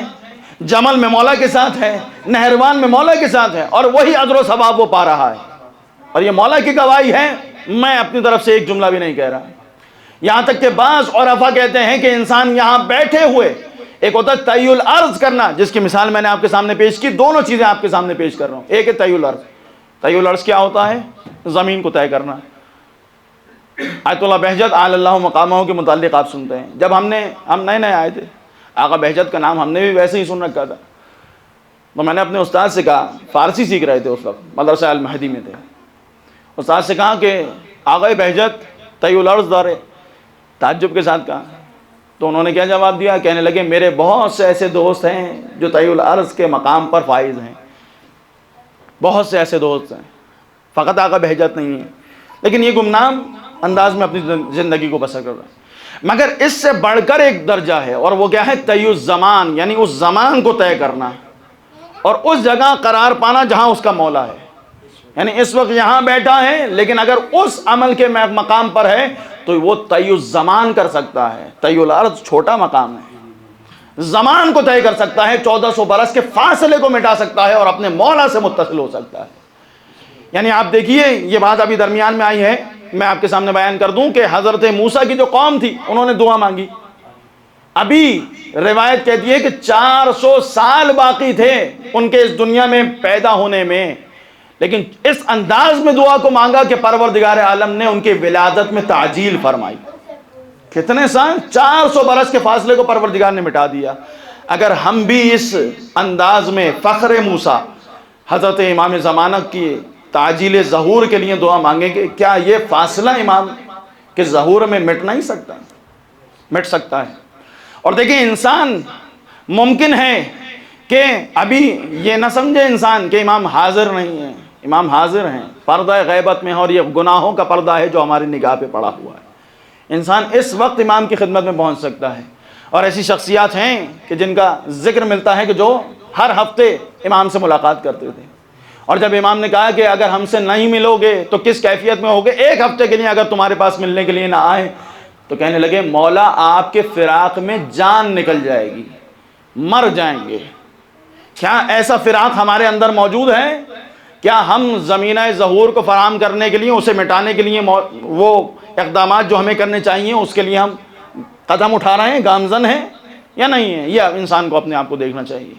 جمل میں مولا کے ساتھ ہے، نہروان میں مولا کے ساتھ ہے، اور وہی اجر و ثواب وہ پا رہا ہے. اور یہ مولا کی گواہی ہے، میں اپنی طرف سے ایک جملہ بھی نہیں کہہ رہا. یہاں تک کہ بعض عرفا کہتے ہیں کہ انسان یہاں بیٹھے ہوئے، ایک ہوتا ہے طی الارض کرنا جس کی مثال میں نے آپ کے سامنے پیش کی، دونوں چیزیں آپ کے سامنے پیش کر رہا ہوں. ایک ہے طی الارض. طی الارض کیا ہوتا ہے؟ زمین کو طے کرنا. آیت اللہ بہجت اعلی اللہ مقامہ کے متعلق آپ سنتے ہیں. جب ہم نئے نئے آئے تھے، آقا بہجت کا نام ہم نے بھی ویسے ہی سن رکھا تھا، تو میں نے اپنے استاد سے کہا، فارسی سیکھ رہے تھے اس وقت، مدرسہ المہدی میں تھے. استاد سے کہا کہ آقا بہجت طی الارض دارے، تعجب کے ساتھ کہا. تو انہوں نے کیا جواب دیا؟ کہنے لگے میرے بہت سے ایسے دوست ہیں جو طی الارض کے مقام پر فائز ہیں، بہت سے ایسے دوست ہیں، فقط آقا بہجت نہیں ہے. لیکن یہ گمنام انداز میں اپنی زندگی کو بسر کر رہا ہے. مگر اس سے بڑھ کر ایک درجہ ہے، اور وہ کیا ہے؟ طی الزمان، یعنی اس زمان کو طے کرنا اور اس جگہ قرار پانا جہاں اس کا مولا ہے. یعنی اس وقت یہاں بیٹھا ہے لیکن اگر اس عمل کے مقام پر ہے تو وہ طی الزمان کر سکتا ہے. طی الارض چھوٹا مقام ہے، زمان کو طے کر سکتا ہے، 1400 برس کے فاصلے کو مٹا سکتا ہے اور اپنے مولا سے متصل ہو سکتا ہے. یعنی آپ دیکھیے یہ بات ابھی درمیان میں آئی ہے، میں آپ کے سامنے بیان کر دوں کہ حضرت موسیٰ کی جو قوم تھی انہوں نے دعا مانگی. ابھی روایت کہتی ہے کہ 400 سال باقی تھے ان کے اس دنیا میں پیدا ہونے میں، لیکن اس انداز میں دعا کو مانگا کہ پروردگار عالم نے ان کی ولادت میں تعجیل فرمائی. کتنے سال؟ 400 برس کے فاصلے کو پروردگار نے مٹا دیا. اگر ہم بھی اس انداز میں فخر موسیٰ حضرت امام زمانہ کی تعجیل ظہور کے لیے دعا مانگیں گے، کیا یہ فاصلہ امام کے ظہور میں مٹ نہیں سکتا؟ مٹ سکتا ہے. اور دیکھیں انسان ممکن ہے کہ ابھی یہ نہ سمجھے انسان کہ امام حاضر نہیں ہے. امام حاضر ہیں، پردہ غیبت میں، اور یہ گناہوں کا پردہ ہے جو ہماری نگاہ پہ پڑا ہوا ہے. انسان اس وقت امام کی خدمت میں پہنچ سکتا ہے. اور ایسی شخصیات ہیں کہ جن کا ذکر ملتا ہے کہ جو ہر ہفتے امام سے ملاقات کرتے تھے، اور جب امام نے کہا کہ اگر ہم سے نہیں ملو گے تو کس کیفیت میں ہوگے، ایک ہفتے کے لیے اگر تمہارے پاس ملنے کے لیے نہ آئے، تو کہنے لگے مولا آپ کے فراق میں جان نکل جائے گی، مر جائیں گے. کیا ایسا فراق ہمارے اندر موجود ہے؟ کیا ہم زمینہ ظہور کو فراہم کرنے کے لیے، اسے مٹانے کے لیے وہ اقدامات جو ہمیں کرنے چاہیے اس کے لیے ہم قدم اٹھا رہے ہیں، گامزن ہیں یا نہیں ہیں؟ یہ انسان کو اپنے آپ کو دیکھنا چاہیے.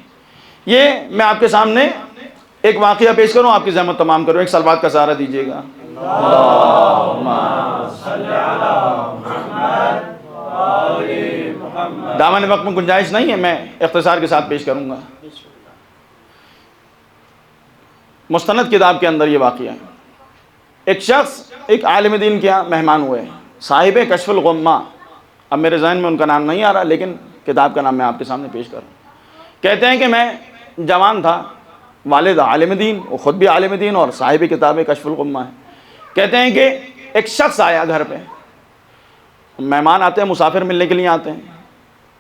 یہ میں آپ کے سامنے ایک واقعہ پیش کروں، آپ کی زحمت تمام کروں. ایک سلوات کا سہارا دیجیے گا. دامن وقت میں گنجائش نہیں ہے، میں اختصار کے ساتھ پیش کروں گا. مستند کتاب کے اندر یہ واقعہ ہے. ایک شخص ایک عالم دین کے یہاں مہمان ہوئے ہیں، صاحب کشف الغمہ. اب میرے ذہن میں ان کا نام نہیں آ رہا، لیکن کتاب کا نام میں آپ کے سامنے پیش کر رہا ہوں. کہتے ہیں کہ میں جوان تھا، والد عالم دین، وہ خود بھی عالم دین اور صاحب کتاب کشف الغمہ ہے. کہتے ہیں کہ ایک شخص آیا گھر پہ. مہمان آتے ہیں، مسافر ملنے کے لیے آتے ہیں،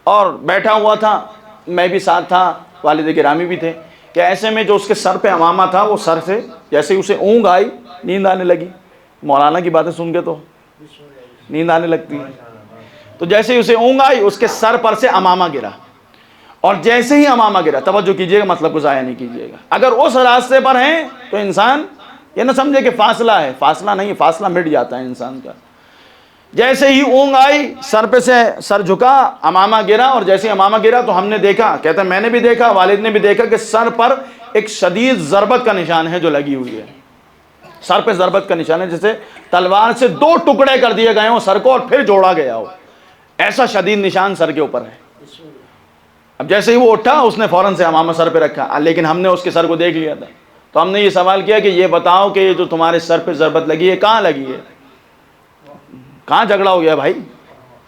اور بیٹھا ہوا تھا، میں بھی ساتھ تھا، والد گرامی بھی تھے. کہ ایسے میں جو اس کے سر پہ عمامہ تھا، وہ سر سے جیسے اسے اونگ آئی، نیند آنے لگی. مولانا کی باتیں سن کے تو نیند آنے لگتی ہے. تو جیسے ہی اسے اونگ آئی، اس کے سر پر سے عمامہ گرا. اور جیسے ہی عمامہ گرا، توجہ کیجئے گا، مطلب کو ضائع نہیں کیجئے گا، اگر اس راستے پر ہیں تو انسان یہ نہ سمجھے کہ فاصلہ ہے، فاصلہ نہیں، فاصلہ مٹ جاتا ہے انسان کا. جیسے ہی اونگ آئی، سر پہ سے سر جھکا، عمامہ گرا، اور جیسے ہی عمامہ گرا تو ہم نے دیکھا، کہتا ہے میں نے بھی دیکھا، والد نے بھی دیکھا کہ سر پر ایک شدید ضربت کا نشان ہے جو لگی ہوئی ہے. سر پہ ضربت کا نشان ہے، جیسے تلوار سے 2 ٹکڑے کر دیے گئے ہوں سر کو اور پھر جوڑا گیا ہو، ایسا شدید نشان سر کے اوپر ہے. اب جیسے ہی وہ اٹھا، اس نے فوراً سے عمامہ سر پہ رکھا، لیکن ہم نے اس کے سر کو دیکھ لیا تھا. تو ہم نے یہ سوال کیا کہ یہ بتاؤ کہ یہ جو تمہارے سر پہ ضربت لگی ہے کہاں لگی ہے، کہاں جھگڑا ہو گیا بھائی،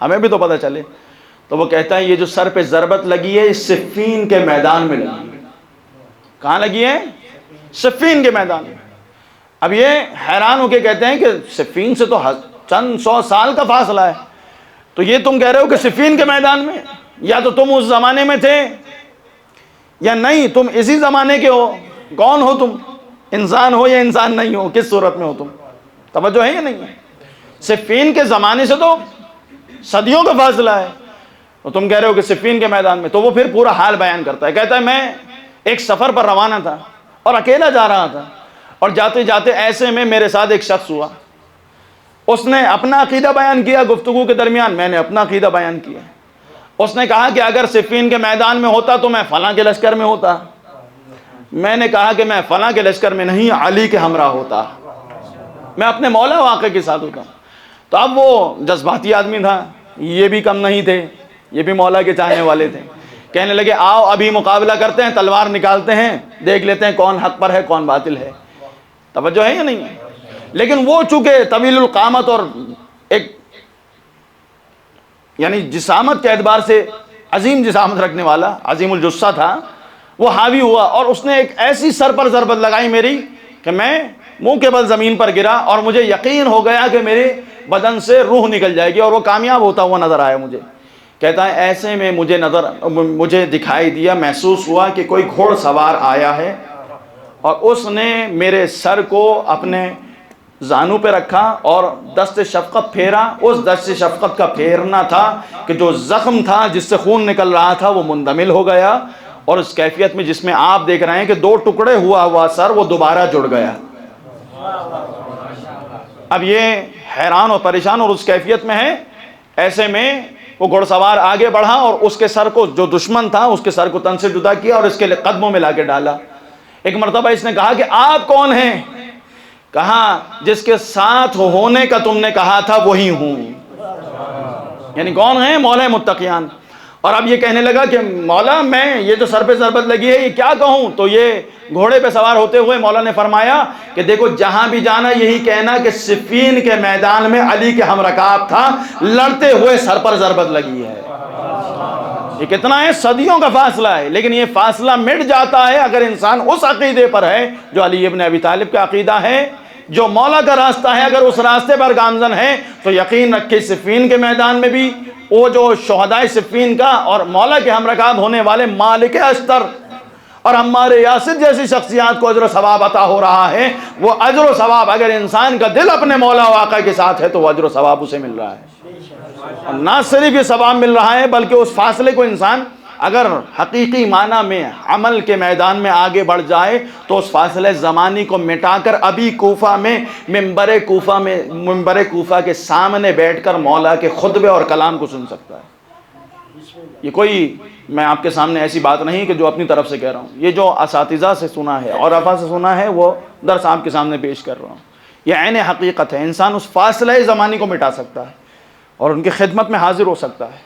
ہمیں بھی تو پتہ چلے. تو وہ کہتا ہے یہ جو سر پہ ضربت لگی ہے اس صفین کے میدان میں لگی ہے. کہاں لگی ہے؟ صفین کے میدان میں. اب یہ حیران ہو کے کہتے ہیں کہ صفین سے تو چند 100 سال کا فاصلہ ہے، تو یہ تم کہہ رہے ہو کہ صفین کے میدان میں، یا تو تم اس زمانے میں تھے یا نہیں، تم اسی زمانے کے ہو. کون ہو تم؟ انسان ہو یا انسان نہیں ہو؟ کس صورت میں ہو تم؟ توجہ ہے یا نہیں ہے؟ صفین کے زمانے سے تو صدیوں کا فاصلہ ہے، اور تم کہہ رہے ہو کہ صفین کے میدان میں. تو وہ پھر پورا حال بیان کرتا ہے. کہتا ہے میں ایک سفر پر روانہ تھا اور اکیلا جا رہا تھا، اور جاتے جاتے ایسے میں میرے ساتھ ایک شخص ہوا. اس نے اپنا عقیدہ بیان کیا، گفتگو کے درمیان میں نے اپنا عقیدہ بیان کیا. اس نے کہا کہ اگر صفین کے میدان میں ہوتا تو میں فلاں کے لشکر میں ہوتا. میں نے کہا کہ میں فلاں کے لشکر میں نہیں، علی کے ہمراہ ہوتا، میں اپنے مولا واقع کے ساتھ ہوتا. تو اب وہ جذباتی آدمی تھا، یہ بھی کم نہیں تھے، یہ بھی مولا کے چاہنے والے تھے. کہنے لگے آؤ ابھی مقابلہ کرتے ہیں، تلوار نکالتے ہیں، دیکھ لیتے ہیں کون حق پر ہے کون باطل ہے. توجہ ہے یا نہیں ہے؟ لیکن وہ چونکہ طویل القامت اور ایک یعنی جسامت کے اعتبار سے عظیم جسامت رکھنے والا، عظیم الجثہ تھا، وہ حاوی ہوا، اور اس نے ایک ایسی سر پر ضربت لگائی میری کہ میں منہ کے بل زمین پر گرا، اور مجھے یقین ہو گیا کہ میرے بدن سے روح نکل جائے گی، اور وہ کامیاب ہوتا ہوا نظر آیا مجھے. کہتا ہے ایسے میں مجھے دکھائی دیا، محسوس ہوا کہ کوئی گھوڑ سوار آیا ہے، اور اس نے میرے سر کو اپنے زانو پہ رکھا اور دست شفقت پھیرا. اس دست شفقت کا پھیرنا تھا کہ جو زخم تھا جس سے خون نکل رہا تھا وہ مندمل ہو گیا، اور اس کیفیت میں جس میں آپ دیکھ رہے ہیں کہ 2 ٹکڑے ہوا سر وہ دوبارہ جڑ گیا. اب یہ حیران اور پریشان اور اس کیفیت میں ہے. ایسے میں وہ گھڑ سوار آگے بڑھا اور اس کے سر کو، جو دشمن تھا اس کے سر کو تن سے جدا کیا اور اس کے قدموں میں لا کے ڈالا. ایک مرتبہ اس نے کہا کہ آپ کون ہیں؟ کہا جس کے ساتھ ہونے کا تم نے کہا تھا وہی ہوں. یعنی کون ہے؟ مولا متقیان. اور اب یہ کہنے لگا کہ مولا میں یہ جو سر پہ ضربت لگی ہے یہ کیا کہوں؟ تو یہ گھوڑے پہ سوار ہوتے ہوئے مولا نے فرمایا کہ دیکھو جہاں بھی جانا یہی کہنا کہ صفین کے میدان میں علی کے ہم رکاب تھا، لڑتے ہوئے سر پر ضربت لگی ہے. یہ کتنا ہے؟ صدیوں کا فاصلہ ہے، لیکن یہ فاصلہ مٹ جاتا ہے اگر انسان اس عقیدے پر ہے جو علی ابن ابی طالب کا عقیدہ ہے، جو مولا کا راستہ ہے. اگر اس راستے پر گامزن ہے تو یقین رکھے صفین کے میدان میں بھی وہ جو شہدائے صفین کا اور مولا کے ہم رکاب ہونے والے مالک اشتر اور عمار یاسر جیسی شخصیات کو اجر و ثواب عطا ہو رہا ہے. وہ اجر و ثواب اگر انسان کا دل اپنے مولا واقع کے ساتھ ہے تو وہ اجر و ثواب اسے مل رہا ہے. اور نہ صرف یہ ثواب مل رہا ہے بلکہ اس فاصلے کو انسان اگر حقیقی معنی میں عمل کے میدان میں آگے بڑھ جائے تو اس فاصلے زمانی کو مٹا کر ابھی کوفہ میں منبر کوفہ کے سامنے بیٹھ کر مولا کے خطبے اور کلام کو سن سکتا ہے. یہ کوئی میں آپ کے سامنے ایسی بات نہیں کہ جو اپنی طرف سے کہہ رہا ہوں، یہ جو اساتذہ سے سنا ہے اور عرفا سے سنا ہے وہ درس آپ کے سامنے پیش کر رہا ہوں. یہ عین حقیقت ہے. انسان اس فاصلے زمانی کو مٹا سکتا ہے اور ان کی خدمت میں حاضر ہو سکتا ہے.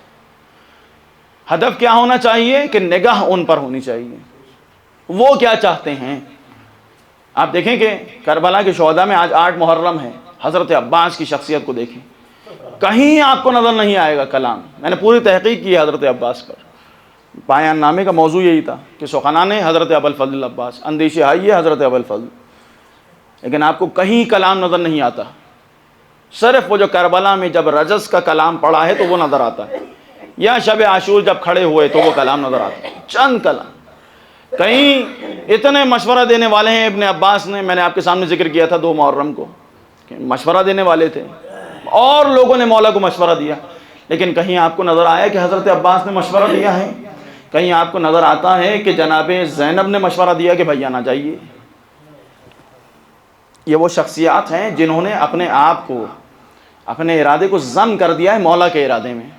ہدف کیا ہونا چاہیے کہ نگاہ ان پر ہونی چاہیے، وہ کیا چاہتے ہیں، آپ دیکھیں کہ کربلا کے شہداء میں آج 8 محرم ہے، حضرت عباس کی شخصیت کو دیکھیں، کہیں آپ کو نظر نہیں آئے گا کلام. میں نے پوری تحقیق کی ہے حضرت عباس پر. پایان نامے کا موضوع یہی تھا کہ سخنان حضرت ابوالفضل عباس، اندیشہ ہے حضرت ابوالفضل، لیکن آپ کو کہیں کلام نظر نہیں آتا. صرف وہ جو کربلا میں جب رجز کا کلام پڑھا ہے تو وہ نظر آتا ہے، یا شب عاشور جب کھڑے ہوئے تو وہ کلام نظر آتا ہے، چند کلام. کہیں اتنے مشورہ دینے والے ہیں ابن عباس نے، میں نے آپ کے سامنے ذکر کیا تھا 2 محرم کو کہ مشورہ دینے والے تھے اور لوگوں نے مولا کو مشورہ دیا، لیکن کہیں آپ کو نظر آیا کہ حضرت عباس نے مشورہ دیا ہے؟ کہیں آپ کو نظر آتا ہے کہ جناب زینب نے مشورہ دیا کہ بھائی آنا چاہیے؟ یہ وہ شخصیات ہیں جنہوں نے اپنے آپ کو، اپنے ارادے کو ضم کر دیا ہے مولا کے ارادے میں،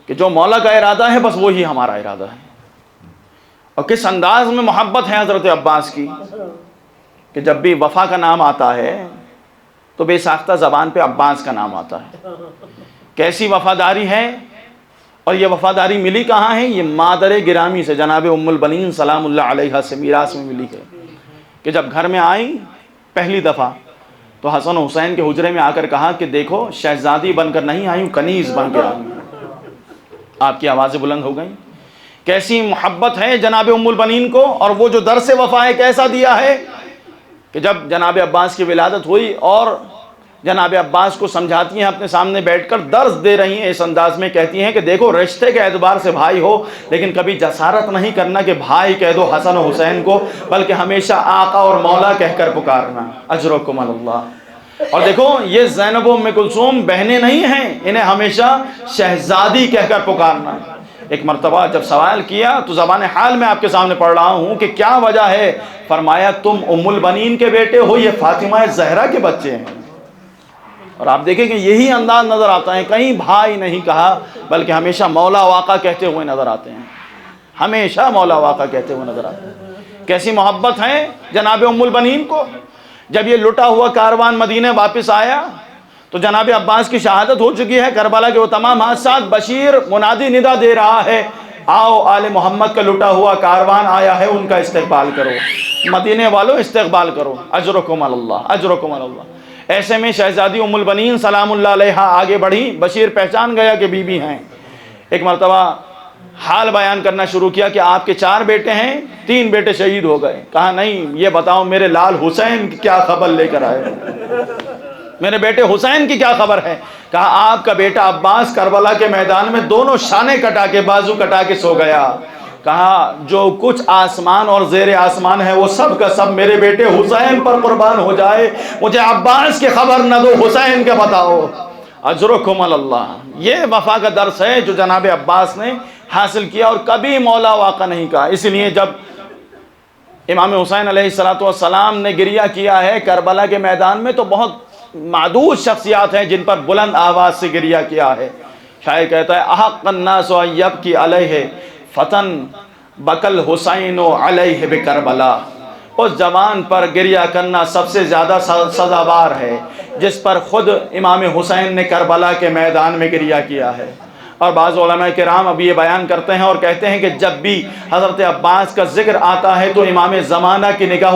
کہ جو مولا کا ارادہ ہے بس وہی ہمارا ارادہ ہے. اور کس انداز میں محبت ہے حضرت عباس کی کہ جب بھی وفا کا نام آتا ہے تو بے ساختہ زبان پہ عباس کا نام آتا ہے. کیسی وفاداری ہے، اور یہ وفاداری ملی کہاں ہے؟ یہ مادر گرامی سے، جناب ام البنین سلام اللہ علیہا سے میراث میں ملی ہے، کہ جب گھر میں آئیں پہلی دفعہ تو حسن و حسین کے حجرے میں آ کر کہا کہ دیکھو شہزادی بن کر نہیں آئی ہوں، کنیز بن کے آئی ہوں. آپ کی آوازیں بلند ہو گئیں. کیسی محبت ہے جناب ام البنین کو، اور وہ جو درس وفا ہے کیسا دیا ہے کہ جب جناب عباس کی ولادت ہوئی اور جناب عباس کو سمجھاتی ہیں، اپنے سامنے بیٹھ کر درس دے رہی ہیں، اس انداز میں کہتی ہیں کہ دیکھو رشتے کے اعتبار سے بھائی ہو، لیکن کبھی جسارت نہیں کرنا کہ بھائی کہہ دو حسن و حسین کو، بلکہ ہمیشہ آقا اور مولا کہہ کر پکارنا. اجرکم اللہ. اور دیکھو یہ زینب و ام کلثوم بہنیں نہیں ہیں، انہیں ہمیشہ شہزادی کہہ کر پکارنا. ایک مرتبہ جب سوال کیا تو زبان حال میں آپ کے سامنے پڑھ رہا ہوں کہ کیا وجہ ہے، فرمایا تم ام البنین کے بیٹے ہو، یہ فاطمہ زہرا کے بچے ہیں. اور آپ دیکھیں کہ یہی انداز نظر آتا ہے، کہیں بھائی نہیں کہا بلکہ ہمیشہ مولا واقع کہتے ہوئے نظر آتے ہیں، ہمیشہ مولا واقع کہتے ہوئے نظر آتے ہیں. کیسی محبت ہے جناب ام البنین کو. جب یہ لٹا ہوا کاروان مدینے واپس آیا تو جناب عباس کی شہادت ہو چکی ہے، کربلا کے وہ تمام حادثات، بشیر منادی ندا دے رہا ہے آؤ آل محمد کا لٹا ہوا کاروان آیا ہے، ان کا استقبال کرو، مدینے والوں استقبال کرو. اجرکم اللہ، اجرکم اللہ. ایسے میں شہزادی ام البنین سلام اللہ علیہا آگے بڑھی. بشیر پہچان گیا کہ بی بی ہیں. ایک مرتبہ حال بیان کرنا شروع کیا کہ آپ کے 4 بیٹے ہیں، 3 بیٹے شہید ہو گئے. کہا نہیں، یہ بتاؤ میرے لال حسین کی کیا خبر لے کر آئے، میرے بیٹے حسین کی کیا خبر ہے؟ کہا آپ کا بیٹا عباس کربلا کے میدان میں دونوں شانے کٹا کے، بازو کٹا کے سو گیا. کہا جو کچھ آسمان اور زیر آسمان ہے وہ سب کا سب میرے بیٹے حسین پر قربان ہو جائے، مجھے عباس کی خبر نہ دو، حسین کا بتاؤ. اجرکم اللہ. یہ وفا کا درس ہے جو جناب عباس نے حاصل کیا، اور کبھی مولا واقع نہیں کہا. اس لیے جب امام حسین علیہ السلام نے گریہ کیا ہے کربلا کے میدان میں تو بہت معدود شخصیات ہیں جن پر بلند آواز سے گریہ کیا ہے. شاعر کہتا ہے احق الناس ان یبکی علیہ فتن بکل حسین علیہ بکربلا. اس جوان پر گریہ کرنا سب سے زیادہ سزاوار ہے جس پر خود امام حسین نے کربلا کے میدان میں گریہ کیا ہے. اور بعض علماء کرام اب یہ بیان کرتے ہیں اور کہتے ہیں کہ جب بھی حضرت عباس کا ذکر آتا ہے تو امام زمانہ کی نگاہ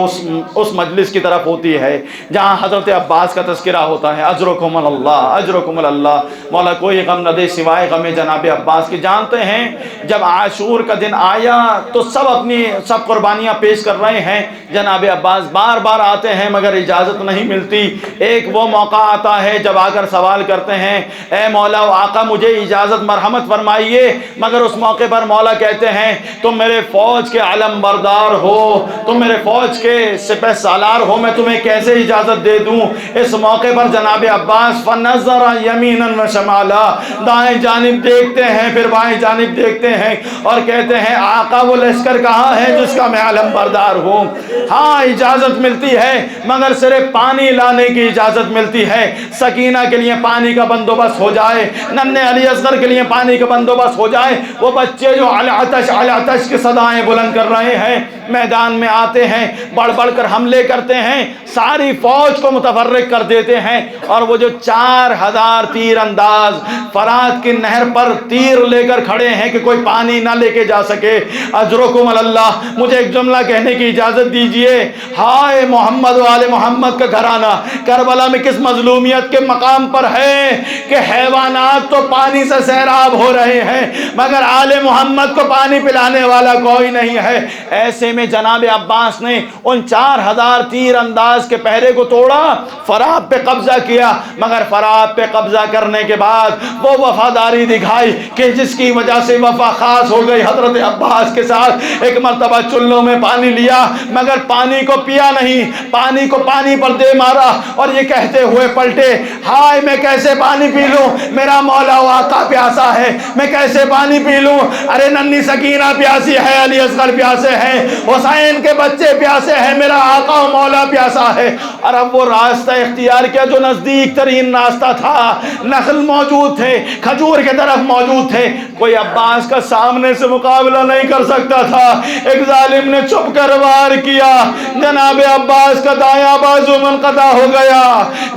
اس مجلس کی طرف ہوتی ہے جہاں حضرت عباس کا تذکرہ ہوتا ہے. اجرکم اللہ، اجرکم اللہ. مولا کوئی غم نہ دے سوائے غم جناب عباس کی. جانتے ہیں جب عاشور کا دن آیا تو سب قربانیاں پیش کر رہے ہیں، جناب عباس بار بار آتے ہیں مگر اجازت نہیں ملتی. ایک وہ موقع آتا ہے جب آ کر سوال کرتے ہیں اے مولا و آقا مجھے اجازت مرحمت فرمائیے، مگر اس موقع پر مولا کہتے ہیں تم میرے فوج کے علم بردار ہو، تم میرے فوج کے سپہ سالار ہو، میں تمہیں کیسے اجازت دے دوں. اس موقع پر جناب عباس فنظر یمینا و شمالا، دائیں جانب دیکھتے ہیں پھر بائیں جانب دیکھتے ہیں اور کہتے ہیں آقا وہ لشکر کہاں ہے جس کا میں علم بردار ہوں. ہاں اجازت ملتی ہے مگر صرف پانی لانے کی اجازت ملتی ہے. سکینہ کے لیے پانی کا بندوبست ہو جائے، ننھے علی اصغر کے لیے لیے پانی کا بندوبست ہو جائے۔ وہ بچے جو العطش کی صدائیں بلند کر رہے ہیں، میدان میں آتے ہیں، بڑھ بڑھ کر حملے کرتے ہیں، ساری فوج کو متفرق کر دیتے ہیں، اور وہ جو 4000 تیر انداز فرات کی نہر پر تیر لے کر کھڑے ہیں کہ کوئی پانی نہ لے کے جا سکے۔ اجرکم اللہ، مجھے ایک جملہ کہنے کی اجازت دیجئے، ہائے محمد و آل محمد کا گھرانہ کربلا میں کس مظلومیت کے مقام پر ہے کہ حیوانات تو پانی سے سیراب ہو رہے ہیں مگر آل محمد کو پانی پلانے والا کوئی نہیں ہے۔ ایسے میں جناب عباس نے ان 4000 تیر انداز کے پہرے کو توڑا، فرات پہ قبضہ کیا، مگر فرات پہ قبضہ کرنے کے بعد وہ وفاداری دکھائی کہ جس کی وجہ سے وفا خاص ہو گئی حضرت عباس کے ساتھ۔ ایک مرتبہ چلوں میں پانی لیا مگر پانی کو پیا نہیں، پانی کو پانی پر دے مارا اور یہ کہتے ہوئے پلٹے، ہائے میں کیسے پانی پی لوں، میرا مولا و آقا پیاسا ہے، میں کیسے پانی پی لوں، ارے ننھی سکینہ پیاسی ہے، علی اصغر پیاسے ہیں، حسین کے بچے پیاسے ہیں، میرا آقا و مولا پیاسا ہے۔ اور اب وہ راستہ اختیار کیا جو نزدیک ترین راستہ تھا، نخل موجود تھے، کھجور کے طرف موجود تھے، کوئی عباس کا سامنے سے مقابلہ نہیں کر سکتا تھا۔ ایک ظالم نے چھپ کر وار کیا، جناب عباس کا دایاں بازو منقطع ہو گیا۔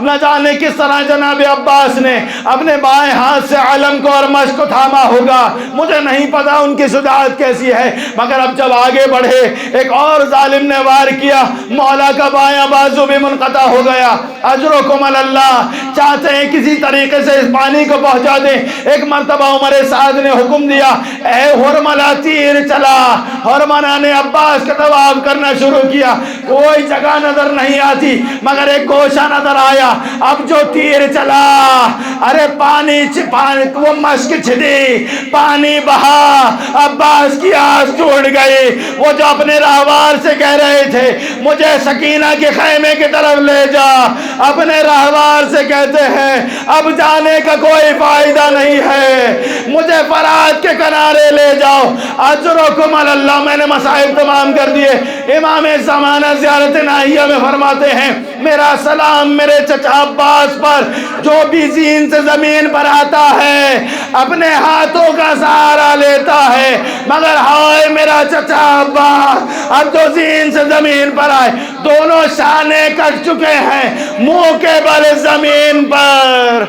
نہ جانے کس طرح جناب عباس نے اپنے بائیں ہاتھ سے علم کو اور مشق کو تھاما ہوگا، مجھے نہیں پتا ان کی شجاعت کیسی ہے، مگر اب جب آگے بڑھے ایک اور ظالم نے وار کیا، مولا کا بایاں بازو بھی منقطع ہو گیا۔ اجرکم اللہ، چاہتے ہیں کسی طریقے سے اس پانی کو پہنچا دیں۔ ایک مرتبہ عمر سعد نے حکم دیا، اے حرملہ تیر چلا۔ حرملہ نے عباس کا طواف کرنا شروع کیا، کوئی جگہ نظر نہیں آتی مگر ایک گوشہ نظر آیا۔ اب جو تیر چلا، ارے پانی وہ مشک چھدی، پانی بہا، عباس کی آس ٹوٹ گئی۔ وہ جو اپنے راہوار سے کہہ رہے تھے مجھے سکینہ کے خیمے کی طرف لے جا، اپنے راہوار سے کہتے ہیں اب جانے کا کوئی فائدہ نہیں ہے، مجھے فرات کے کنارے لے جاؤ۔ اجرکم اللہ، میں نے مسائل تمام کر دیے۔ امام زمانہ زیارت ناہیہ میں فرماتے ہیں، میرا سلام میرے چچا عباس پر، جو بھی زین سے زمین پر آتا ہے اپنے ہاتھوں کا سہارا لیتا ہے، مگر ہائے میرا چچا عباس اب جو زین سے زمین پر آئے دونوں شانے کٹ چکے ہیں منہ کے بل زمین پر۔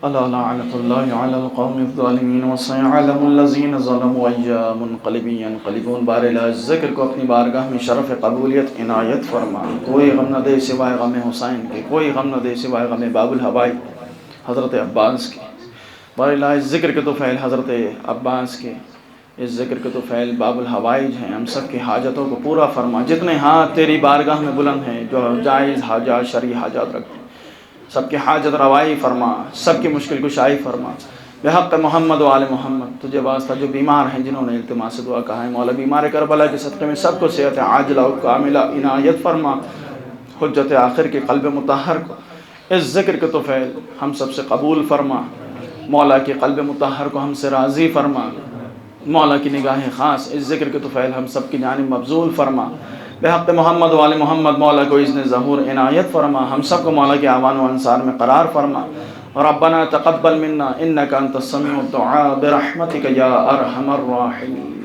الا لعنت اللہ علی القوم الظالمین وسيعلم الذین ظلموا ايا منقلب ينقلبون۔ بار الہ ذکر کو اپنی بارگاہ میں شرف قبولیت عنایت فرما۔ کوئی غم نہ دے سوائے غم حسین کے، کوئی غم نہ دے سوائے غم باب الحبائی حضرت عباس کے۔ بار الہ ذکر کے تو فعل حضرت عباس کے، اس ذکر کے تو فعل باب الحوائج ہیں، ہم سب کی حاجتوں کو پورا فرما۔ جتنے ہاتھ تیری بارگاہ میں بلند ہیں، جو جائز حاجات شرعی حاجات رکھتے ہیں، سب کی حاجت روائی فرما، سب کی مشکل کشائی فرما۔ بحق محمد و آل محمد تجھے واسطہ جو بیمار ہیں جنہوں نے التماس دعا کہا ہے، مولا بیمار کربلا کے صدقے میں سب کو صحت عاجلہ و کاملہ عنایت فرما۔ حجت آخر کے قلب مطہر کو اس ذکر کے تو فعل ہم سب سے قبول فرما۔ مولا کے قلب مطہر کو ہم سے راضی فرما۔ مولا کی نگاہ خاص اس ذکر کے تو فعل ہم سب کی جانب مبذول فرما۔ بحق محمد و آل محمد مولا کو اذن ظہور عنایت فرما، ہم سب کو مولا کے اعوان و انصار میں قرار فرما۔ ربنا تقبل منا انک انت السمیع الدعاء برحمتک یا ارحم الراحمین۔